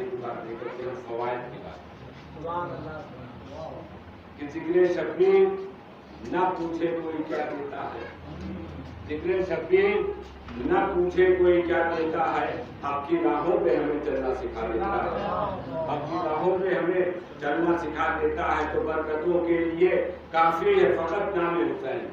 کی بات نہیں کرتے ہیں، فوائد کی بات کہ ذکر شبیر نہ پوچھے کوئی کیا دیتا ہے، ذکر شبیر نہ پوچھے کوئی کیا دیتا ہے، آپ کی راہوں پہ ہمیں چلنا سکھا دیتا ہے، آپ کی راہوں پہ ہمیں چلنا سکھا دیتا ہے، تو برکتوں کے لیے کافی ہے فقط نام حسین،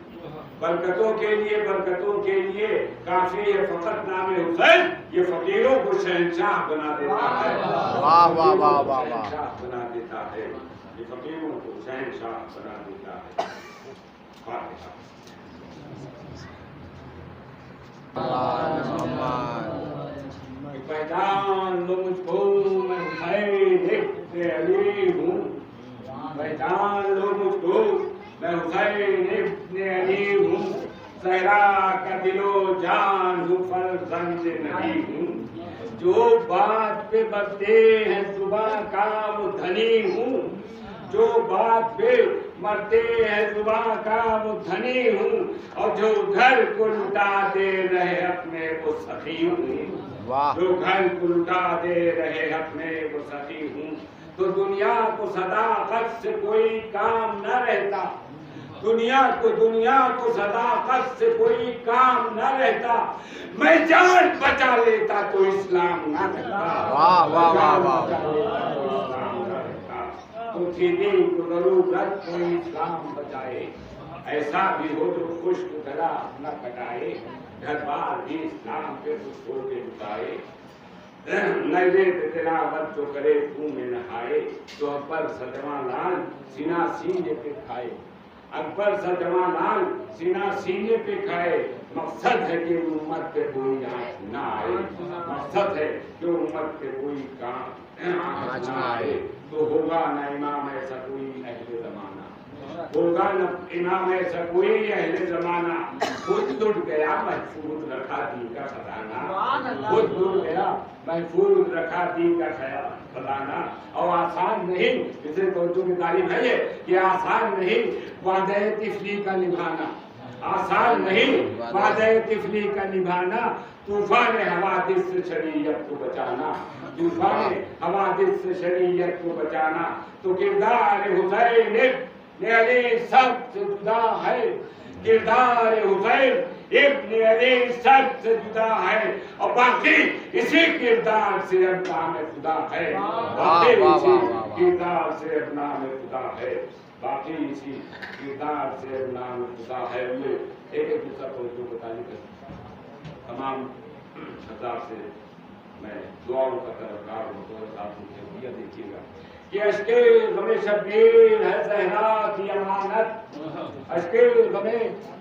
برکتوں کے لیے کافی ہے فقط نام حسین، یہ فقیروں کو شہنشاہ بنا دیتا ہے، واہ واہ واہ واہ واہ، شہنشاہ بنا دیتا ہے، یہ فقیروں کو شہنشاہ بنا دیتا ہے۔ فاتحہ۔ پہچان لو مجھ کو میں حسین ابن علی ہوں، پہچان لو مجھ کو میں حسین ابن علی ہوں، زہرا کا دل و جان ہوں، فرزند نبی ہوں، جو بات پہ مرتے ہیں زباں کا وہ دھنی ہوں، جو بات پہ مرتے ہیں زباں کا وہ دھنی ہوں، اور جو گھر کو لٹا دے رہے اپنے وہ سخی ہوں، جو گھر کو لٹا دے رہے اپنے وہ سخی ہوں، تو دنیا کو صداقت سے کوئی کام نہ رہتا، دنیا کو صداقت سے کوئی کام نہ رہتا، میں جان بچا لیتا تو اسلام نہ رہتا، واہ واہ واہ واہ، تو دین کو ضرورت کوئی اسلام بچائے، ایسا بھی ہو جو خشک گلا نہ کٹائے، گھر بار بھی اسلام پہ خوش ہو کے بتائے، نظرے پہ تلاوت جو کرے خون میں نہائے، تو اکبر سجواں لال سینہ سینے پہ کھائے، اکبر سجواں لال سینہ سینے پہ کھائے، مقصد ہے کہ امت پہ کوئی آنچ نہ آئے، مقصد ہے کہ امت پہ کوئی آنچ نہ آئے، تو ہوگا نہ امام ایسا کوئی اہل زمانہ، ہوگا نہ امام ایسا کوئی اہل زمانہ، خود لٹ گیا محفوظ رکھا دین کا خزانہ، خود لٹ گیا محفوظ رکھا دین کا خزانہ، اور آسان نہیں، اسے توجہ کی تعلیم ہے یہ آسان نہیں وعدہ طفلی کا نبھانا، آسان نہیں وعدہ طفلی کا نبھانا، طوفان حوادث سے شریعت کو بچانا، طوفان حوادث سے شریعت کو بچانا، تو کردار حسین ابن علی سب سے جدا ہے، کردار حسین ابن علی سب سے جدا ہے، اور باقی اسی کردار سے اب نام خدا ہے، باقی اسی کردار سے اب نام خدا ہے، باقی اسی کردار سے اب نام خدا ہے۔ ایک دوسرا توجہ بتانے کا تمام حضرات سے میں دعاؤں کا طلبگار ہوں، تو آپ مجھے دیکھیے گا کہ اشک غم شبیر ہے زہرا کی امانت، اشک غم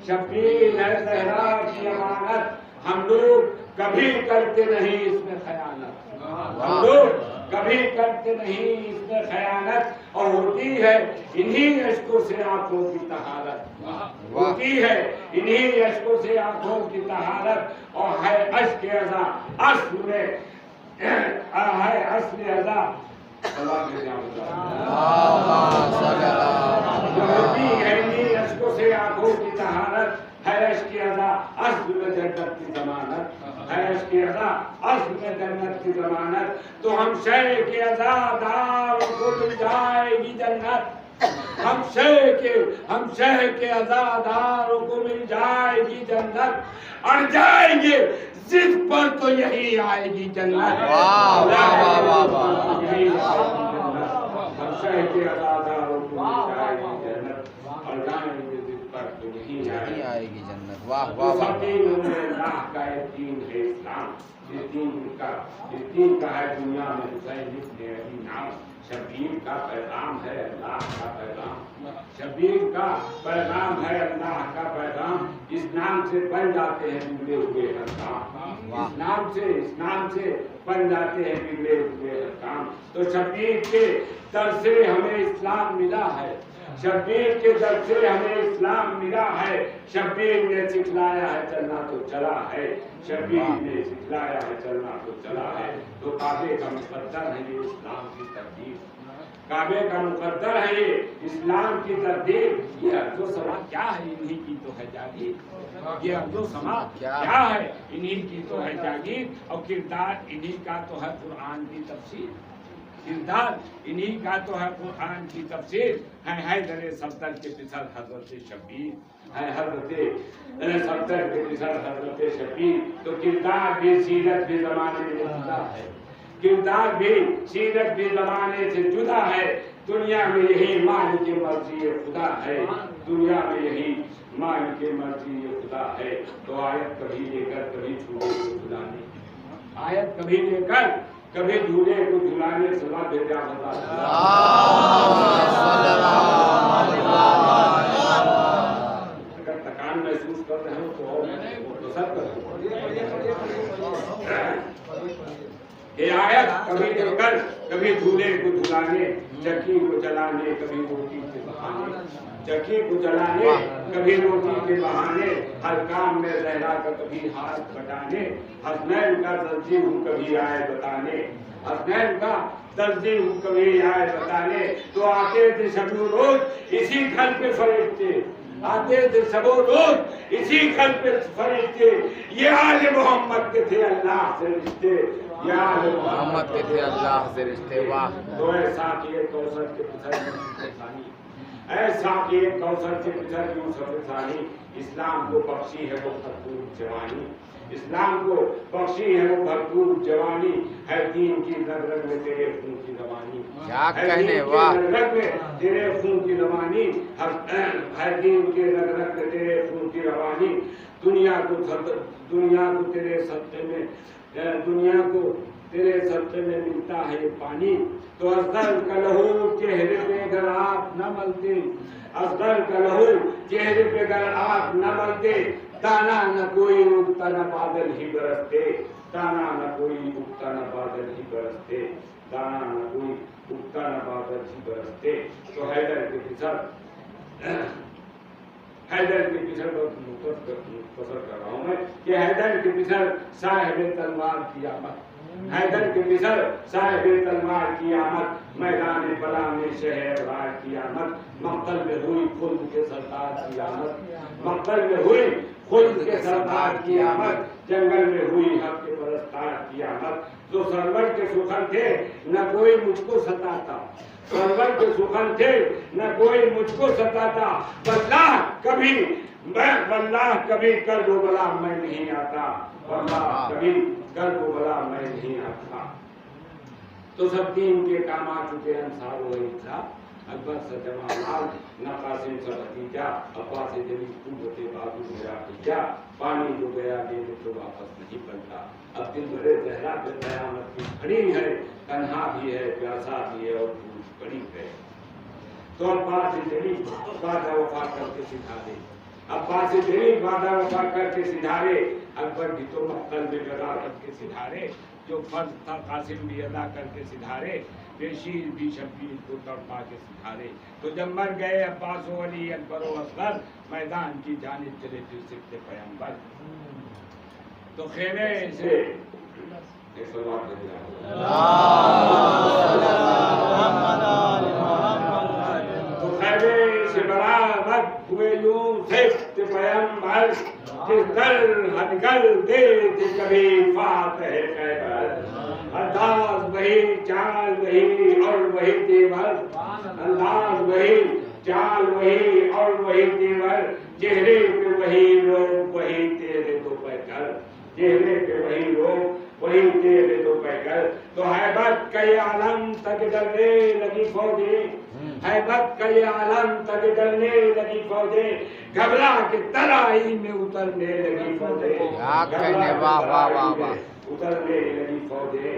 شبیر ہے زہرا کی امانت، ہم لوگ کبھی کرتے نہیں اس میں خیانت، ہم لوگ کبھی کرتے نہیں اس میں خیانت، اور ہوتی ہے انہی اشکوں سے آنکھوں کی طہارت، ہوتی ہے انہی اشکوں سے آنکھوں کی طہارت، اور ہے اشک ازا اصل میں ہے اصل ازا ہوتی ہے انہی اشکوں سے آنکھوں کی طہارت، ہے اشک ازا اصل میں جنت کی ضمانت، ہے اشک ازا اصل میں جنت کی ضمانت، تو ہم شے کے عزادار کو مل جائے گی جنت، ہم شے کے عزاداروں کو مل جائے گی جنت، اڑ جائیں گے ضد پر تو یہی آئے گی جنت، واہ واہ واہ واہ، یہی آئے گی جنت، ہم شے کے عزاداروں کو مل جائے گی جنت، اڑ جائیں گے ضد پر تو یہی آئے گی جنت، واہ تو واہ سب واہ، دینوں میں اللہ کا ایک دین ہے اسلام، جس دین کا ہے دنیا میں حسین ابن علی نام، شبیر کا پیغام ہے اللہ کا پیغام، شبیر کا پیغام ہے اللہ کا پیغام، اس نام سے بن جاتے ہیں بگڑے ہوئے ہر کام، اس نام سے بن جاتے ہیں بگڑے ہوئے ہر کام، تو شبیر کے در سے ہمیں اسلام ملا ہے، شبیر کے در سے ہمیں اسلام ملا ہے، شبیر نے سکھلایا ہے چلنا تو چلا ہے، شبیر نے سکھلایا ہے چلنا تو چلا ہے۔ تو کعبے کا مقدر ہے یہ اسلام کی ترتیب، کعبے کا مقدر ہے یہ اسلام کی ترتیب۔ یہ ارض و سما کیا ہے؟ انہی کی تو ہے جاگیر، یہ ارض و سما کیا ہے؟ انہی کی تو ہے جاگیر، اور کردار انہی کا تو ہے قرآن کی تفسیر، کردار انہی کا تو ہے قرآن کی تفسیر۔ ہے حیدر صفدر کے پسر حضرت شبیر، ہے حضرت صفدر کے پسر حضرت شبیر۔ تو کردار بھی سیرت بھی زمانے میں جدا ہے، کردار بھی سیرت بھی زمانے سے جدا ہے۔ دنیا میں یہی مالک مرضی خدا ہے، دنیا میں یہی مالک مرضی خدا ہے۔ تو آیت کبھی لے کر کبھی جھولے کو جھلانے، آیت کبھی لے کر کبھی جھولے کو جھلانے سے بات بھیجا ہوتا ہے۔ اگر تکان محسوس کر رہے ہو تو سب کرو۔ یہ آیت کبھی لے کر کبھی جھولے کو جھلانے، چکی کو جلانے کبھی روٹی کے بہانے، چکی کو جلانے کبھی روٹی کے بہانے، ہر کام میں زہرا کا کبھی ہاتھ بٹانے، حسنین کا درجی ہوں کبھی آئے بتانے، حسنین کا درجی ہوں کبھی آئے بتانے۔ تو آتے تھے شب و روز اسی گھر پہ فرشتے، آتے تھے شب و روز اسی گھر پہ فرشتے، یہ آل محمد کے تھے اللہ سے رشتے، یہ آل محمد کے تھے اللہ سے رشتے۔ واہ! تو ایسا کہ کوثر کے پسر یوسف ثانی، ایسا کہ کوثر کے پسر یوسف ثانی، اسلام کو بخشی ہے وہ بھرپور جوانی، اسلام کو بخشی ہے وہ بھرپور جوانی، ہے دین کی رگ رگ میں تیرے خون کی روانی، کیا کہنے، واہ! رگ رگ میں تیرے خون کی روانی، ہے دین کے رگ رگ میں تیرے خون کی روانی۔ دنیا کو تیرے صدقے میں، دنیا کو تیرے صدقے میں ملتا ہے یہ پانی۔ تو اصغر کا لہو چہرے پہ اگر آپ نہ ملتے، اصغر کا لہو چہرے پہ اگر آپ نہ ملتے، دانا نہ کوئی اگتا نہ بادل ہی برستے، دانا نہ کوئی اگتا نہ بادل ہی برستے، دانا نہ کوئی اگتا نہ بادل ہی برستے۔ تو حیدر کے پسر، حیدر کے پسر مختصر کر رہا ہوں میں کہ حیدر کے پسر صاحب تلوار کی آمد، حیدر کے پسر صاحب تلوار کی آمد، میدان بلا میں شہر رائے کی آمد، مقتل میں ہوئی خلد کے سردار کی آمد، مقتل میں ہوئی خلد کے سردار کی آمد، جنگل میں ہوئی حق کے پرستار کی آمد۔ جو سرور کے سخن تھے نہ کوئی مجھ کو ستاتا، سرور کے سخن تھے نہ کوئی مجھ کو ستاتا، واللہ کبھی کرب و بلا میں نہیں آتا، واللہ کبھی کرب و بلا میں نہیں آتا۔ تو سب دین کے کام آ چکے انصار و انصاف، اکبر سے جمال، نہ قاسم سے بھتیجا، عباس سے جلی قوت بازو میرا بھتیجا، پانی جو گیا دے تو واپس نہیں پلتا۔ اب دل بھرے زہرا پہ قیامت کی کھڑی ہے، تنہا بھی ہے پیاسا بھی ہے اور بھوک پڑی ہے۔ تو عباس سے جلی وعدہ وفا کر کے سدھارے، عباس سے جلی وعدہ وفا کر کے سدھارے، اکبر بھی تو مقتل میں لگا کر کے سدھارے، جو فرض تھا قاسم بھی ادا کر کے سدھارے، بشیر بھی شبیر کو تڑپا کے سدھارے۔ تو جب مر گئے عباس و علی اکبر و اصغر، میدان کی جانب چلے پھر سکتے پیغمبر۔ تو خیمے سے تو خیمے سے برآمد ہوئے یوسف پیغمبر، جس در ہتگل دے تھے کبھی فاتح خیبر، انداز وہی چال وہی اور وہی تیور، انداز وہی چال وہی اور وہی تیور، چہرے پہ وہی لوگ وہی تیرے دو پیکر، چہرے پہ وہی لوگ وہی تیرے دو پیکر۔ تو ہیبت کا یہ عالم تک ڈرنے لگی فوجیں، ہیبت کا یہ عالم تک ڈرنے لگی فوجیں، گھبرا کے ترائی میں اترنے لگی فوجیں، اترنے لگی فوجیں۔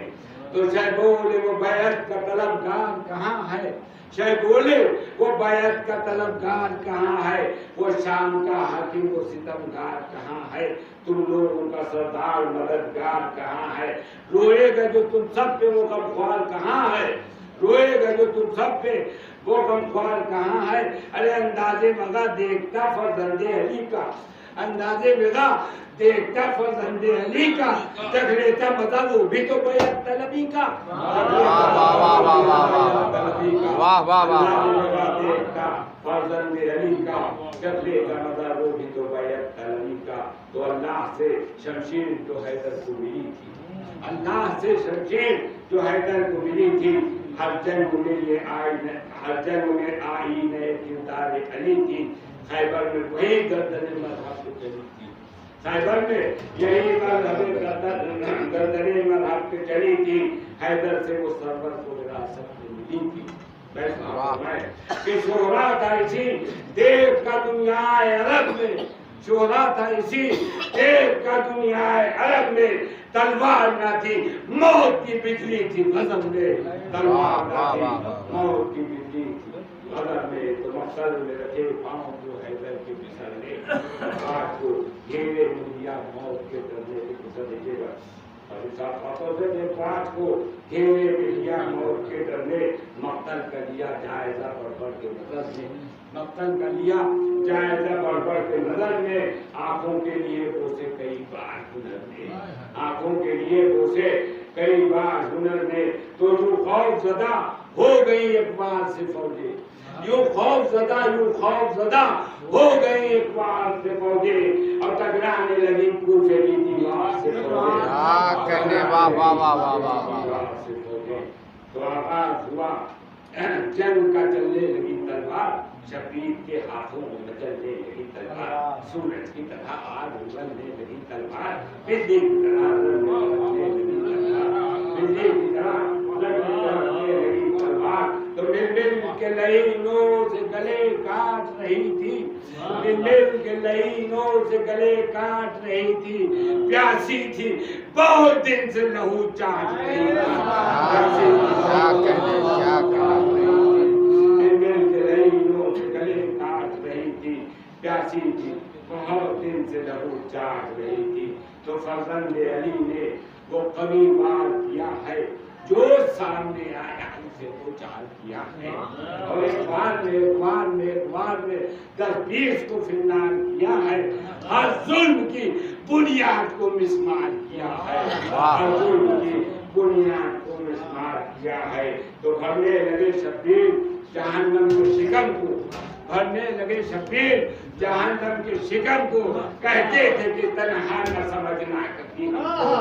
تو شاہ بولے وہ بیعت کا طلبگار کہاں ہے، شاہ بولے وہ بیعت کا طلبگار کہاں ہے، وہ شام کا حاکم و ستمگار کہاں ہے، تم لوگوں کا سردار مددگار کہاں ہے، روئے گا جو تم سب پہ وہ غمخوار کہاں ہے، روئے گا جو تم سب پہ وہ غمخوار کہاں ہے. ارے اندازے مزہ دیکھتا فرزند علی کا, اندازے مزہ دیکھتا فرزند علی کا, چکھ لیتا مزہ وہ بھی تو بیعت طلبی کا. واہ واہ واہ دیکھتا فرزند علی کا, چکھ لیتا مزہ وہ بھی تو بیعت طلبی کا. تو اللہ سے شمشیر جو حیدر کو ملی تھی, اللہ سے شمشیر جو حیدر کو ملی تھی, ہر جنگ میں یہ آئی, ہر جنگ میں آئی نئے کردار علی تھی. خیبر میں وہی گردن مذہب پہ چلی تھی, خیبر میں یہی گردن مذہب پہ چلی تھی. حیدر سے وہ سرور کو وراثت میں ملی تھی. کہ شہرا تھا اسی دیو کا دنیا عرب میں, شہرا تھا اسی دیو کا دنیا عرب میں. تلوار نہ تھی موت کی بجلی تھی غضب میں, تلوار نہ تھی موت کی بجلی تھی غضب میں. تو مقصد میں رکھے پاؤں جو حیدر کے پسرنے, آج کو گھیرے دنیا موت کے درجے کے گزر دیجیے گا. پانچ کو گھیرے دنیا موت کے ڈرنے, مقتل کا لیا جائزہ بڑھ بڑھ کے نظر میں, مقتل کا لیا جائزہ بڑھ بڑھ کے نظر میں. آنکھوں کے لیے بوسے کئی بار ہنر میں, آنکھوں کے لیے بوسے کئی بار ہنر میں. تو یوں خوف زدہ ہو گئی اقبال سے فوجیں, یوں خوف زدہ ہو گئی اقبال سے فوجیں, اور ٹکرانے لگی کوفے کی دیوار سے فوجیں. کہنے واہ واہ واہ واہ واہ واہ. تو آغاز ہوا جنگ کا, چلنے لگی تلوار, شبیر کے ہاتھوں میں مچلنے لگی تلوار. سورج کی طرح آگ اگلنے لگی تلوار, بجلی کی طرح لگنے لگی تلوار, بجلی کی طرح لگنے لگی تلوار. تو مل مل کے لہینوں سے گلے کاٹ رہی تھی, مل مل کے لہینوں سے گلے کاٹ رہی تھی. پیاسی تھی بہت دن سے لہو چاٹ رہی تھی, پیاسی تھی بہت دن سے لہو چاٹ رہی تھی. تو فرزند علی نے وہ قوی وار کیا ہے, جو سامنے آیا اسے وہ چار کیا ہے. اور اقبال نے 10-20 کو فنار کیا ہے, ہر ظلم کی بنیاد کو مسمار کیا ہے, ہر ظلم کی بنیاد کو مسمار کیا ہے. تو بھرنے لگے شبیر جہنم کے شکم کو, بھرنے لگے شبیر جہنم کے شکم کو. کہتے تھے کہ تنہا نہ سمجھنا کبھی نہ ہو,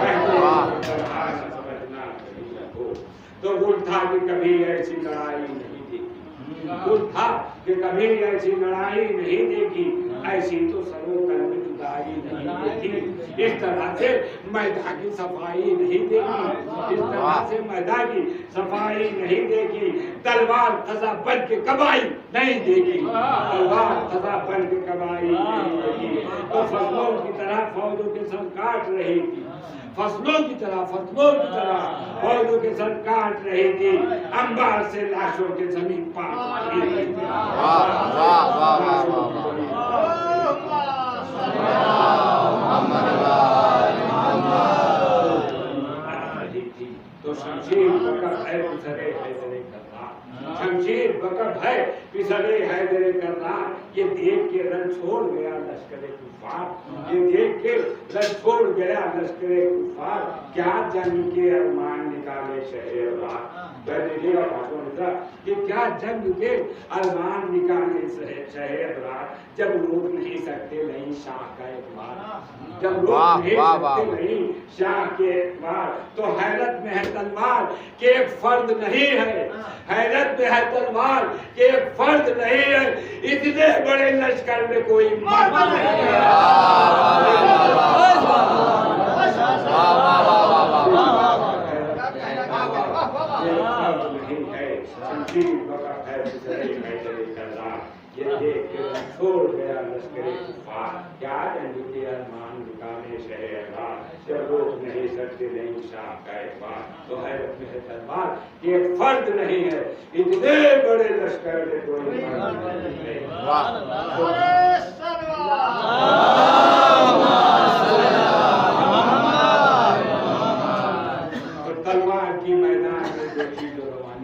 تنہا نہ سمجھنا کبھی نہ ہو. تو گل تھا کہ کبھی ایسی لڑائی نہیں دیکھی, گل تھا کہ کبھی ایسی لڑائی نہیں دیکھی. ایسی تو سرو تن میں جدائی نہیں دیکھی, اس طرح سے میدان کی صفائی نہیں دیکھی, اس طرح سے میدان کی صفائی نہیں دیکھی. تلوار قضا بن کے کبائی نہیں دیکھی, تلوار قضا بن کے کبائی نہیں دیکھی. تو فصلوں کی طرح فوجوں کے سر کاٹ رہی تھی, فصلوں کی طرح فوجوں کے سر کاٹ رہی تھی. انبار سے لاشوں کے زمین پاٹ رہی تھی. تو شمشیر وقت ہے پسرے حیدر کرار, شمشیر وقت ہے پسرے حیدر کرار. یہ دیکھ کے رن چھوڑ گیا لشکر کفار, یہ دیکھ کے رن چھوڑ گیا لشکر کفار. کیا جنگ کے ارمان نکالے شہر رات, کہ کیا جنگ کے ارمان نکالے شہر رات. جب روک نہیں سکتے نہیں شاہ کا اعتبار, جب روک نہیں سکتے نہیں شاہ کے اعتبار. تو حیرت میں ہے تلوار کہ ایک فرد نہیں ہے, حیرت میں ہے تلوار کہ ایک فرد نہیں ہے. اتنے بڑے لشکر میں کوئی مرد نہیں ہے. یہ دیکھ کے چھوڑ گیا لشکر کفار. کیا جنگ کے ارمان نکالے شہر رات, جب روک نہیں سکتے نہیں شاہ کا اعتبار. تو حیرت میں ہے تلوار کہ ایک فرد نہیں ہے, اتنے بڑے لشکر میں کوئی مرد نہیں ہے. تو تلوار کی میدان میں دیکھی جو روانی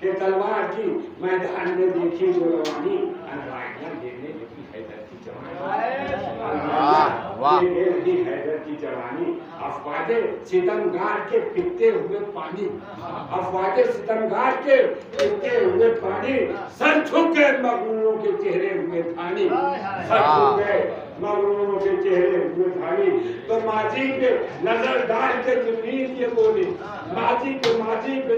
کہ تلوار کی میدان میں دیکھی جو روانی انوائیاں دینے لگی حیدر کی جوانی حیدر کی جوانی افواج ستمگار کے پیتے ہوئے پانی افواج ستمگار کے پیتے ہوئے پانی سر چھکے مغروروں کے چہرے ہوئے دھانی سر چھکے مغروروں کے چہرے ہوئے دھانی تو ماضی پہ نظر ڈال کے جبریل یہ بولے ماضی پہ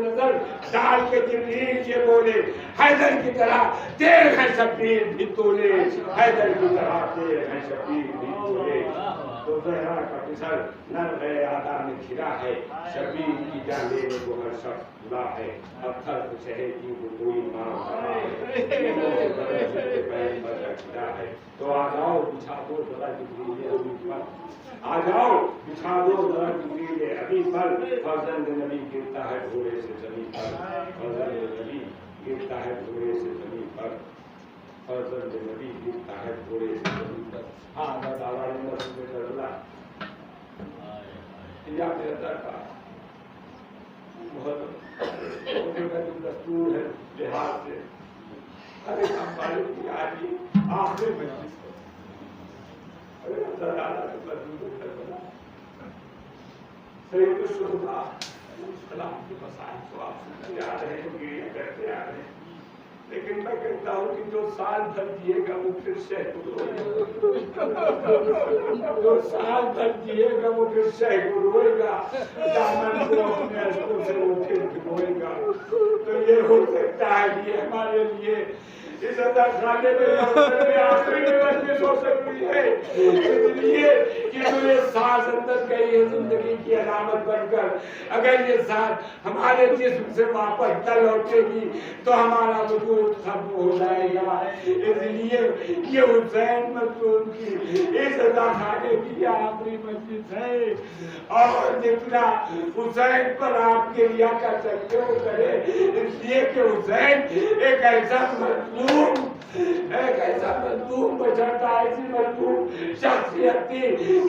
نظر ڈال کے جبریل یہ بولے حیدر کی طرح تیر ہے شبیر بھی تولے حیدر کی طرح تیر ہے شبیر بھی تولے تو زہرا کا پسر نر ہے آدھا میں کھرا ہے شبیر کی جانے میں وہ ہر شخص بلا ہے پتھر کو چہے کی وہ کوئی ماں ہے تو آ جاؤ بچھا دو ذرا جبریل ابھی پر آ جاؤ بچھا دو ذرا جبریل ابھی پر فرزند نبی گرتا ہے گھوڑے سے زمین پر فرزند نبی گرتا ہے گھوڑے سے زمین پر فرزند نبی گرتا ہے گھوڑے سے زمین پر ہاں بس آواز میں کرلا یا میرا درکا بہت دستور ہے لحاظ سے ارے ہم والے کی آجی آخری مجلس کو ارے حضرت آلہ کے بدور کربلا سید الشہداء السلام کے مسائل کو آپ سنتے آ رہے ہیں گریہ کرتے آ رہے ہیں لیکن میں کہتا ہوں کہ جو سال بھر جیے گا وہ پھر شہد روئے گا جو سال بھر جیے گا وہ پھر شہد روئے گا دامن کو اپنے عشقوں سے وہ پھر روئے گا تو یہ ہو سکتا ہے یہ ہمارے لیے اس عطا خانے میں آخری مجلس ہو سکتی ہے اس لیے کہ جو یہ سانس اندر گئی ہے زندگی کی علامت بن کر اگر یہ سانس ہمارے جسم سے واپس نہ لوٹے گی تو ہمارا وجود ختم ہو جائے گا اس لیے یہ حسین مظلوم کی اس عطا خانے کی آخری مجلس ہے اور جتنا حسین پر آپ کے لیا کر سکتے ہو کرے اس لیے کہ حسین ایک ایسا مظلوم بچاتا ایسی مظلوم شخصیت تھی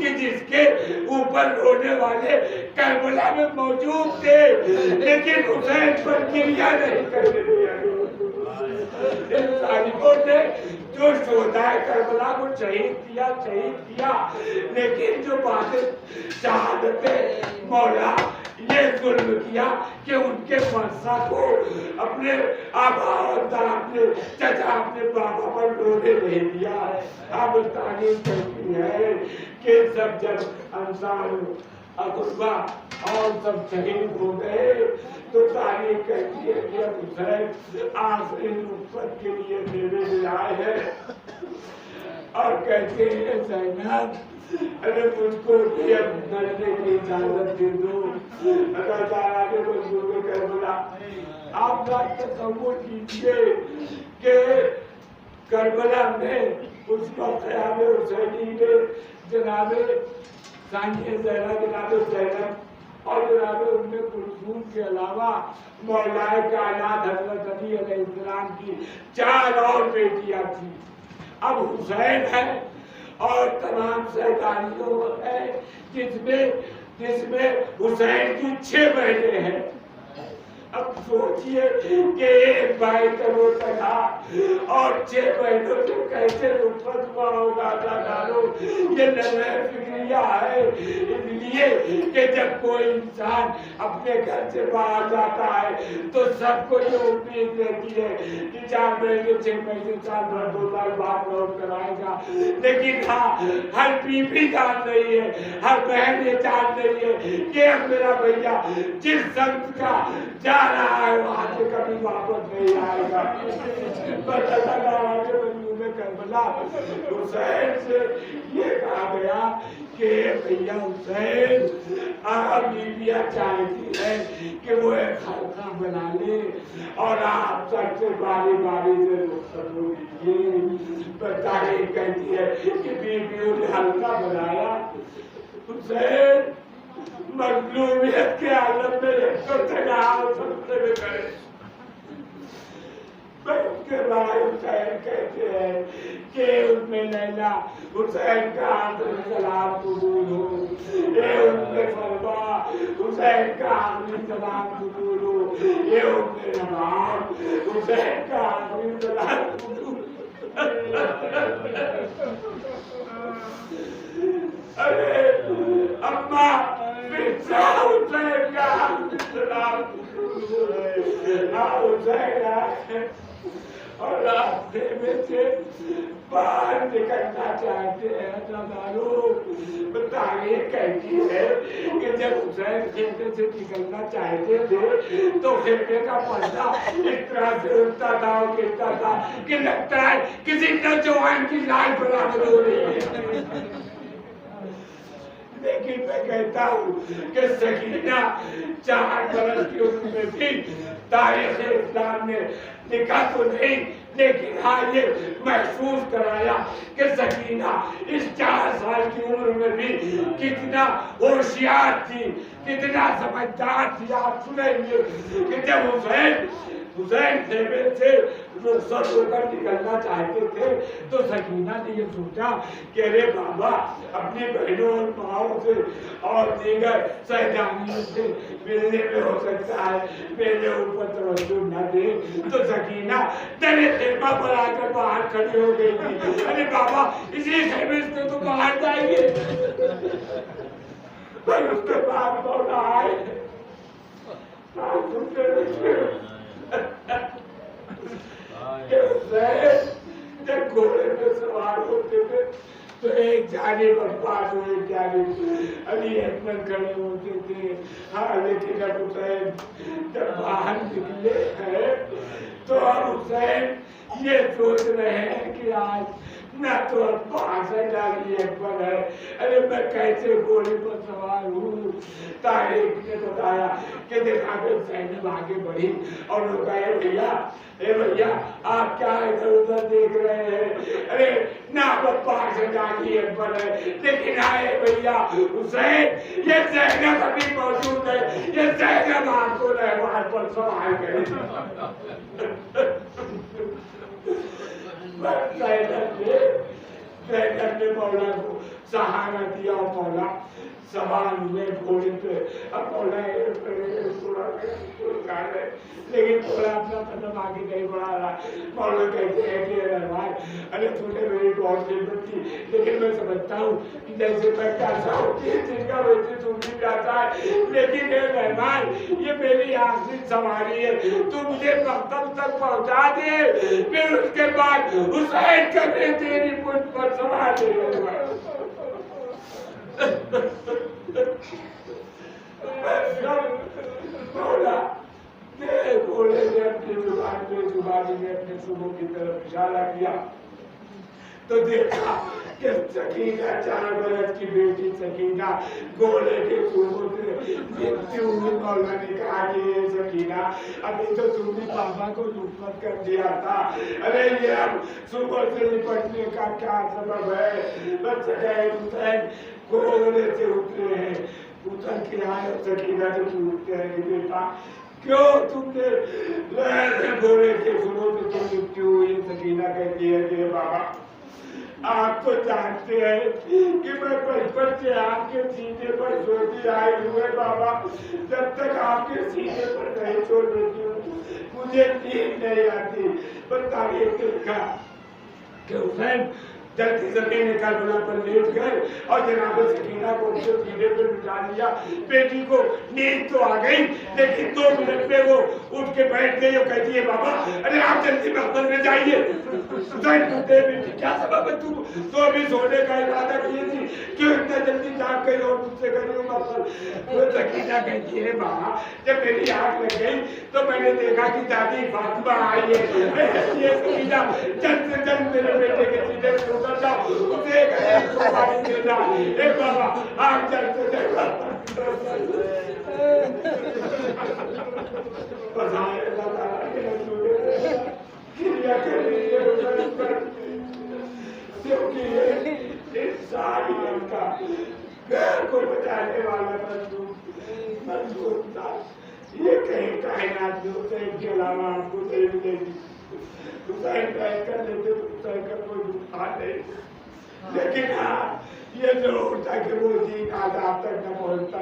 کہ جس کے اوپر رونے والے کربلا میں موجود تھے لیکن حسین پر گریہ نہیں کرنے دیا ان ظالموں نے جو شہدائے کربلا کو شہید کیا لیکن جو باتیں شہادت مولا یہ ظلم کیا کہ ان کے ورثہ کو اپنے آبا اپنے چچا اپنے بابا پر رونے نہیں دیا اب تعلیم کہتی ہے کہ سب جب انصار اقربا اور سب شہید ہو گئے تو تعلیم کہتی ہے کہ اب حسین آخری نصرت کے لیے میرے لیے آئے ہیں اور کہتے ہیں زینب ارے مجھ کو بھی اب مرنے کی اجازت دے دو اللہ تعالیٰ نے مظلوم کربلا آپ ذات تصور کیجئے کہ کربلا میں اس وقت خیام حسینی میں جناب ثانیہ زہرا جناب زینب اور جناب ام کلثوم کے علاوہ مولا کائنات حضرت علی علیہ السلام کی 4 اور بیٹیاں تھیں اب حسین ہے اور تمام سیدانیوں ہے جس میں حسین کی 6 بہنیں ہیں اب سوچئے کہ ایک بھائی کرو تھا اور 6 بہنوں سے کیسے رخصت ہوا ہوگا دادو یہ نظر فکریہ ہے اس لیے کہ جب کوئی انسان اپنے گھر سے باہر جاتا ہے تو سب کو یہ امید رہتی ہے کہ 4 مہینے 6 مہینے سال بھر 2 سال بعد لوٹ کر آئے گا لیکن ہاں ہر بیوی جان رہی ہے ہر بہن یہ جان رہی ہے کہ اب میرا بھیا جس سمت کا جا رہا ہے وہاں سے کبھی واپس نہیں آئے گا بس اللہ تعالیٰ کے مظلوم کربلا حسین سے یہ کہا گیا کہ بھیا حسین آپ بیویاں چاہتی ہے کہ وہ ایک حلقہ بنا لے اور آپ سب سے باری باری سے رخصت ہو لیجیے تاریخ کہتی ہے کہ بیویوں نے حلقہ بنایا حسین مظلومیت کے عالم میں ایک تو تنہا سمجھے میں کرے میں کے بھائی حسین کہتے ہیں کہ ان میں لیلا حسین کا آخری سلام قبول ہو، اے ان میں فرما حسین کا آخری سلام قبول ہو، اے ان میں نماز حسین کا آخری سلام قبول ہو۔ ارے اماں پھر حسین کا آخری سلام قبول ہو، حسین آئے اور راستے میں سے باہر نکلنا چاہتے ہیں۔ معلوم بتائیے کیسی ہے کہ جب حسین خیمے سے نکلنا چاہتے تھے تو خیمے کا پردہ اس طرح سے اٹھتا تھا اور گرتا تھا کہ لگتا ہے کسی نوجوان کی لائف برابر ہو رہی ہے۔ لیکن میں کہتا ہوں کہ سکینہ 4 برس کی عمر میں بھی تاریخ اسلام نے لکھا تو نہیں، لیکن ہاں یہ محسوس کرایا کہ سکینہ اس 4 سال کی عمر میں بھی کتنا ہوشیار تھی، کتنا سمجھدار تھی۔ آپ سنیں گے کہ جب حسین خیمے سے رخصت ہو کر نکلنا چاہتے تھے تو سکینہ نے یہ سوچا کہ ارے بابا اپنی بہنوں اور ماؤں سے اور دیگر سہجانیوں سے ملنے میں ہو سکتا ہے میرے اوپر توجہ نہ دے، تو سکینہ تیرے خیمہ پر آ کر باہر کھڑی ہو گئی تھی۔ ارے بابا اسی خیمے سے تو باہر جائیں گے۔ پر اس کے بعد مولا آئے کہ حسین جب گھوڑے پہ سوار ہوتے تھے تو ایک جانب عباس اور ایک جانب علی اکبر کھڑے ہوتے تھے۔ ہاں لیکن اب حسین جب باہر نکلے ہیں تو اب حسین یہ سوچ رہے ہیں کہ آج نہ تو عباس ہے نہ علی اکبر ہے، ارے میں کیسے گھوڑے پر سوار ہوں۔ تاریخ نے بتایا کہ دیکھا کہ زینب آگے بڑھی اور وہ کہا اے بھیا آپ کیا ادھر ادھر دیکھ رہے ہیں؟ ارے نہ عباس ہے نہ علی اکبر ہے، لیکن آئے بھیا حسین یہ زینب ابھی موجود ہے، یہ زینب آپ کو رہوار پر سوار کرے۔ زینب نے مولا کو سہارا دیا اور مولا سوار ہوئے گھوڑے پہ۔ اب مولا لیکن مولا اپنا قدم آگے نہیں بڑھا رہا۔ مولا کہتے ہیں کہ رہوار ارے تو نے میری بہت خدمت کی، لیکن میں سمجھتا ہوں کہ جیسے میں پیاسا ہوتی ہے جن کا ویسے تو بھی پیاسا ہے، لیکن اے رہوار یہ میری آخری سواری ہے، تو مجھے مقصد تک پہنچا دے، پھر اس کے بعد حسین کبھی تیری پشت پر سوار دے گا۔ مولا میرے گھوڑے نے اپنی زبانی میں اپنے صبح کی طرف اشارہ کیا تو دیکھا کہ سکینہ 4 برس کی بیٹی سکینہ گھوڑے کے صبح سے دیکھتی ہوئی۔ مولا نے کہا کہ یہ سکینہ ابھی تو تم نے بابا کو لطفت کر دیا تھا، ارے یہ اب صبح سے نپٹنے کا کیا سبب ہے؟ بس حسین گھوڑے سے اترے ہیں، اتر کے آئے اور سکینہ سے پوچھتے ہیں کہ بیٹا کیوں تم نے گھوڑے کے سروں سے تم لپٹی ہوئی؟ سکینہ کہتی ہے کہ بابا آپ تو جانتے ہیں کہ میں بچپن سے آپ کے سینے پر سوتی آئی ہوئے بابا، جب تک آپ کے سینے پر نہیں چھوڑ دیتی ہوں مجھے نیند نہیں آتی۔ پر تاریخ نے لکھا کہ حسین جلدی زمین کربلا پر لیٹ گئے اور جناب سکینہ کو اپنے سینے پر بٹھا لیا۔ بیٹی کو نیند تو آ گئی لیکن 2 منٹ میں وہ اٹھ کے بیٹھ گئی اور کہتی ہے بابا ارے آپ جلدی مقبر میں جائیے۔ حسین پوچھتے ہیں بیٹی کیا سبب ہے؟ تو ابھی سونے کا ارادہ کیے تھی، کیوں اتنا جلدی جاگ گئی اور مجھ سے کہہ رہی ہوں مقبر؟ وہ سکینہ کہتی ہے بابا جب میری آنکھ لگ گئی تو میں نے دیکھا کہ دادی فاطمہ آئی ہے، یہ سکینہ جلد سے جلد میرے بیٹے کے سینے پر اتر جاؤ، اسے ایک پانی دینا۔ اے بابا آپ جلد سے جلد بظاہر اللہ تعالیٰ کے رسول کریا کر رہی ہے کیونکہ یہ انسانیت کا غیر کو بچانے والا منظور تھا۔ یہ کہیں کائنات میں حسین کے علاوہ آپ کو نہیں ملے گی۔ حسین طے کر لیتے تو حسین کا کوئی نقصان نہیں، لیکن ہاں یہ ضرور تھا کہ وہ دین آزاد تک نہ پہنچتا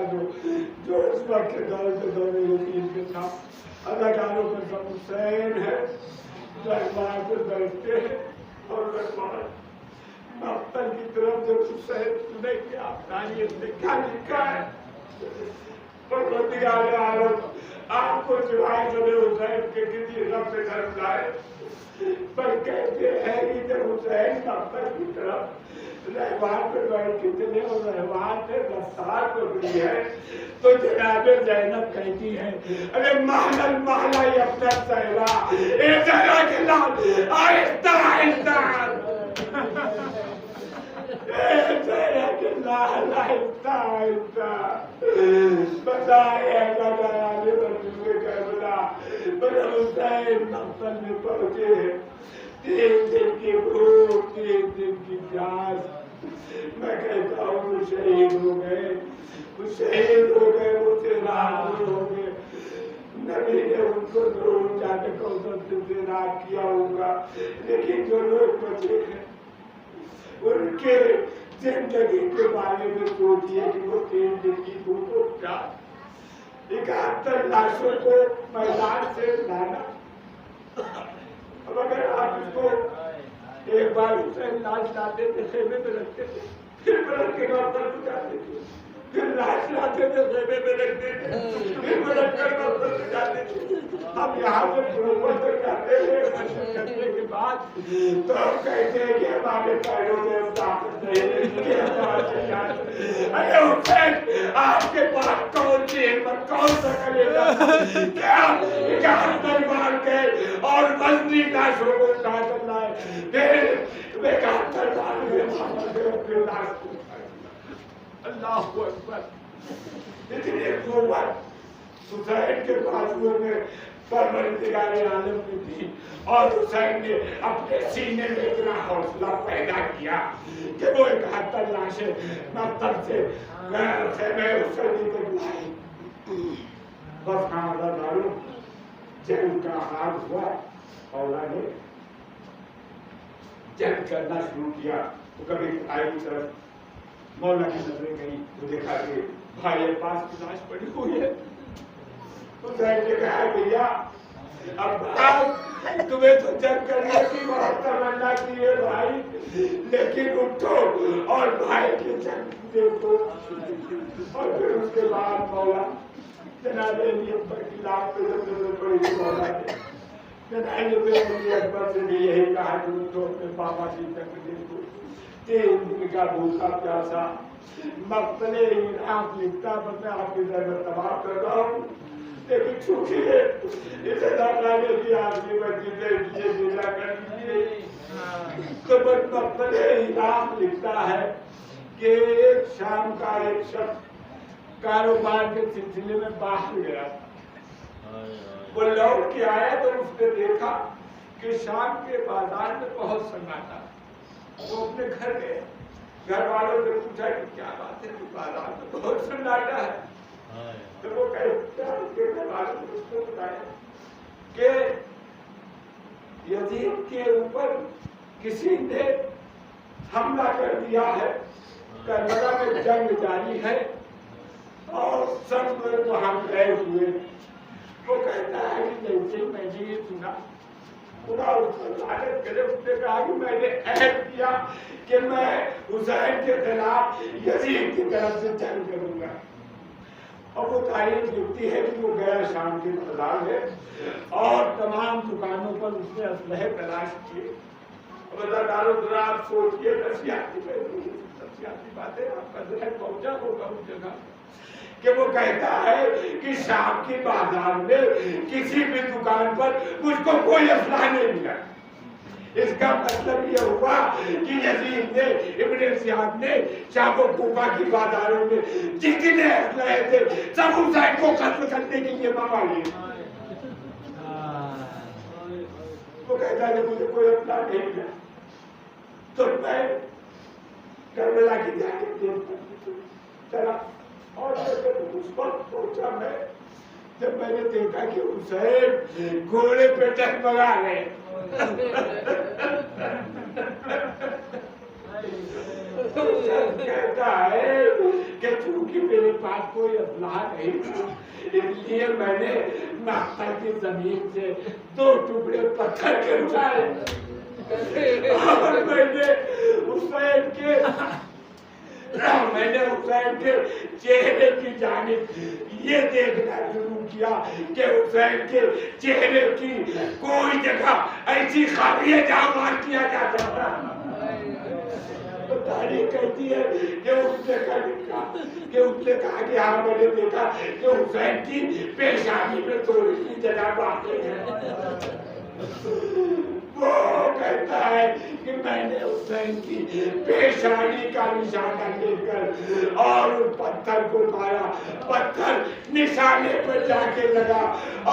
جو اس وقت کے دور یقین کے تھا۔ اداکاروں کا سب حسین ہے، دربار پہ بیٹھتے ہیں اور دربار مقتل کی طرف جب حسین سنے کہ افغانیت نے کیا لکھا ہے، پروردگار عالم آپ کو سوائے سب حسین کے کسی رب سے گھر لائے، پر کہتے ہیں کہ جب حسین مقتل کی طرف رہوان پہ بیٹھ کے چلے اور رہوان نے رفتار پکڑی ہے تو جناب زینب کہتی ہے ارے محل محلہ اپنا سہرا، اے زہرا کے لال آہستہ آہستہ، اے زہرا کے لال آہستہ آہستہ، بتائے لگانے رسول کربلا پر حسین مقتل میں پہنچے ہیں، 3 دن کی بھوک، 3 دن کی پیاس، میں کہتا ہوں وہ شہید ہو گئے، وہ شہید ہو گئے، وہ راضی ہو گئے، نبی نے ان کو ضرور جا کے کوثر سے راضی کیا ہوگا، لیکن جو لوگ بچے ہیں ان کے زندگی کے بارے میں سوچیے کہ وہ 3 دن کی بھوک و پیاس، 71 لاشوں کو میدان سے لانا، اب اگر آپ اس کو ایک بار حسین لاش لاتے تھے خیمے میں رکھتے تھے، پھر برت کے گھر پر جاتے تھے، پھر لاش لاتے تھے خیمے میں رکھتے تھے، پھر برت کر گھر پر جاتے تھے، اب یہاں سے پروپر تک جاتے ہیں مشق کرنے کے بعد تو ہم کہتے ہیں کہ ہمارے پیروں میں طاقت نہیں کہ ہمارے سے جاتے، ارے حسین آپ کے پاس کون سی ہمت، کون سا کلیجہ کہ آپ 71 بار گئے اور وزنی لاشوں کو اٹھا کر لائے، پھر 71 بار میں محمد اپنے لاش کو اٹھائے، اللہ اکبر، اتنی قوت حسین کے بازوؤں میں پروردگار عالم نے دی، اور حسین نے اپنے سینے میں اتنا حوصلہ پیدا کیا کہ وہ 71 لاشیں مقتل سے خیمہ حسینی تک لائی۔ بس ہمارا دارو جنگ کا آغاز ہوا، اولا نے جنگ کرنا شروع کیا تو کبھی آئی کی طرف مولا کی نظریں گئی تو دیکھا کہ بھائی پاس کی لاش پڑی ہوئی ہے، حسین نے کہا بھیا اب بھائی تمہیں تو جنگ کرنے کی بہت تمنا کی ہے بھائی، لیکن اٹھو اور بھائی کی جنگ دیکھو، اور پھر اس کے بعد مولا جناب علی اکبر کی لاش پہ جب نظر پڑی تھی مولا نے جناب علی اکبر سے بھی یہی کہا کہ اٹھو اپنے پاپا کی جنگ دیکھو، 3 دن کا بھوکا پیاسا مقتل عراق لکھتا، بس میں آپ کی ضرورت تباہ کر رہا ہوں، لیکن چونکہ اسے لانے کی آخری مسجد ہے یہ ملا کر لیجیے، تو بس مقتل عراق لکھتا ہے کہ ایک شام کا ایک شخص کاروبار کے سلسلے میں باہر گیا تھا، وہ لوٹ کے آیا تو اس نے دیکھا کہ شام کے بازار میں بہت سناٹا، وہ اپنے گھر گئے، گھر والوں سے پوچھا کہ کیا بات ہے کہ بازار میں بہت سناٹا ہے، تو وہ کہتے ہیں کہ گھر والوں نے اس کو بتایا کہ یزید کے اوپر کسی نے حملہ کر دیا ہے، کربلا میں جنگ جاری ہے اور سب لوگ وہاں گئے ہوئے، وہ کہتا ہے کہ جیسے میں نے یہ سنا خدا اس کو لعنت کرے، اس نے کہا کہ میں نے عہد کیا کہ میں حسین کے خلاف یزید کی طرف سے جنگ کروں گا، اور وہ تاریخ لکھتی ہے کہ وہ گیا شام کے بازار میں اور تمام دکانوں پر اس نے اسلحے تلاش کیے، اور اداکاروں ذرا آپ سوچیے نفسیاتی باتیں، آپ کا ذہن پہنچا ہوگا اس جگہ کہ وہ کہتا ہے کہ شام کی بازار میں کسی بھی دکان پر مجھ کو کوئی اسلحہ نہیں ملا، اس کا مطلب یہ ہوا کہ یزید نے ابن زیاد نے شام و کوفہ کی بازاروں میں جتنے اسلحے تھے سب حسین کو قتل کرنے کے لیے منگوا لیے، وہ کہتا ہے کہ مجھے کوئی اسلحہ نہیں ملا، تو میں کربلا کی جانب چلا، اور جب اس وقت پہنچا میں، جب میں نے دیکھا کہ حسین گھوڑے پہ ڈگمگا رہے کہتا ہے کہ چونکہ میرے پاس کوئی اسلحہ نہیں تھا اس لیے میں نے مقتل کی زمین سے 2 ٹکڑے پتھر کے اٹھائے اور میں نے حسین کے چہرے کی جانب یہ دیکھنا شروع کیا کہ حسین کے چہرے کی کوئی جگہ ایسی خالی ہے جہاں وار کیا جا سکتا ہے. تاریخ کہتی ہے کہ اس نے کہا کہ ہاں میں نے دیکھا کہ حسین کی پیشانی میں تھوڑی سی جگہ باقی ہے. وہ کہتا ہے کہ میں نے حسین کی پیشانی کا نشانہ لے کر اور اس پتھر کو مارا. پتھر نشانے پر جا کے لگا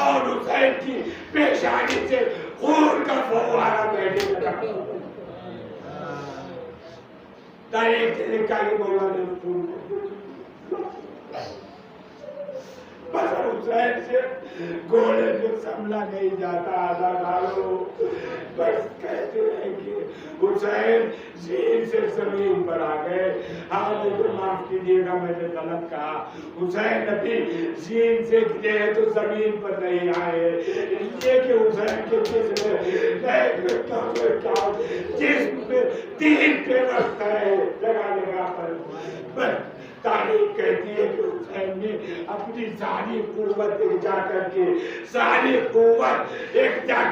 اور حسین کی پیشانی سے خون کا فوارہ بہنے لگا. تاریخ سے لکھا کہ مولانا بس حسین سے گھوڑے سے سنبھلا نہیں جاتا. اداکاروں بس کہتے ہیں کہ حسین زین سے زمین پر آ گئے. ہاں مجھے معاف کیجیے گا میں نے غلط کہا. حسین ابھی زین سے گرے ہیں تو زمین پر نہیں آئے اس لیے کہ حسین کے جسم میں 3 پیوست ہے جگہ جگہ پر. بس تاریخ کہتی ہے کہ حسین نے اپنی ساری قوت اکجا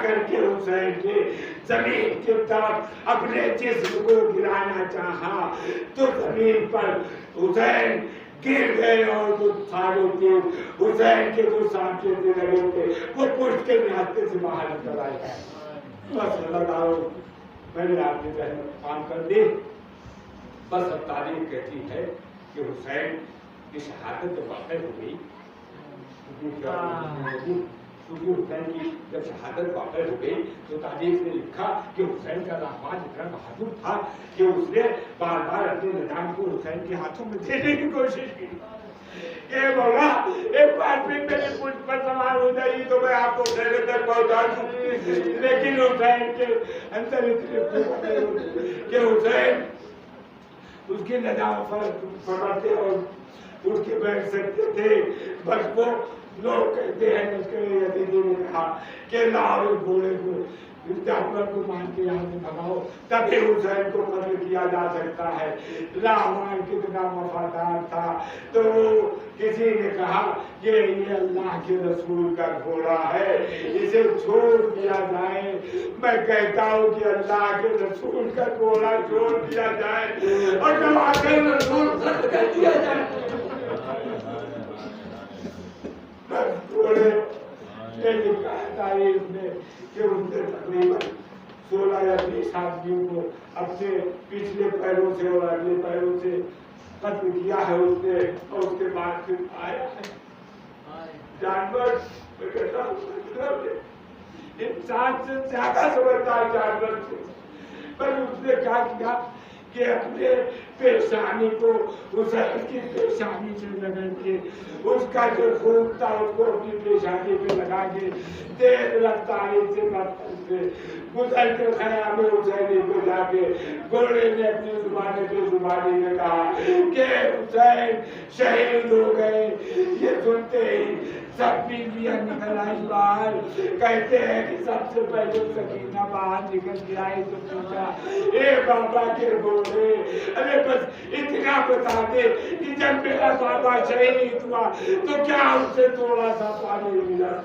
کر کے حسین نے زمین کی طرف اپنے جسم کو گرانا چاہا تو زمین پر حسین گر گئے اور جو سارے تیر حسین کے جو سانچے سے لگے تھے وہ پشت کے راستے سے باہر نکل آئے. بس لگاؤ میں نے آپ کی رحمت کام کر دی. بس اب تاریخ کہتی ہے کہ حسین کی شہادت جب واقع ہو گئی کیونکہ حسین کی جب شہادت واقع ہو گئی تو تاریخ نے لکھا کہ حسین کا رحمان اتنا بہادر تھا کہ اس نے بار بار اپنے نظام کو حسین کے ہاتھوں میں دینے کی کوشش کی. اے مولا ایک بار پھر میرے پشت پر سوار ہو جائیے تو میں آپ کو خیر تک پہنچا دوں. لیکن حسین کے اندر اتنے کہ حسین اس کی نظام پر پڑھاتے اور اٹھ کے بیٹھ سکتے تھے. بس وہ لوگ کہتے ہیں اس کے یزیدی نے کہا کہ لاؤ گھوڑے کو جانور کو مان کے یہاں سے بھگاؤ تبھی حسین کو قتل کیا جا سکتا ہے. رحمان کتنا وفادار تھا تو کسی نے کہا کہ یہ اللہ کے رسول کا گھوڑا ہے اسے چھوڑ دیا جائے. میں کہتا ہوں کہ اللہ کے رسول کا گھوڑا چھوڑ دیا جائے اور جب آخر رسول قتل کر دیا جائے. گھوڑے لکھا ہے تاریخ میں کہ ان نے تقریباً 16 یا 20 آدمیوں کو اپنے پچھلے پیروں سے اور اگلے پیروں سے قتل کیا ہے اس نے اور اس کے بعد پھر آیا ہے. جانور انسان سے زیادہ سمجھدار جانور تھے پر اس نے کیا کیا کہ اپنے پیشانی کو حسین کی پیشانی سے رگڑ کے اس کا جو خون تھا اس کو اپنی پیشانی پہ لگا کے تیز رفتاری سے گزر کے خیام حسینی کو جا کے گھوڑے نے اپنی زبانی میں کہا کہ حسین شہید ہو گئے. یہ سنتے ہی سب بیویاں نکل آئی باہر. کہتے ہیں کہ سب سے پہلے سکینہ باہر نکل کے آئی تو پوچھا اے بابا کے گھوڑے ارے بس اتنا بتا دے کہ جب میرا بابا شہید ہوا تو کیا ان سے تھوڑا سا پانی ملا.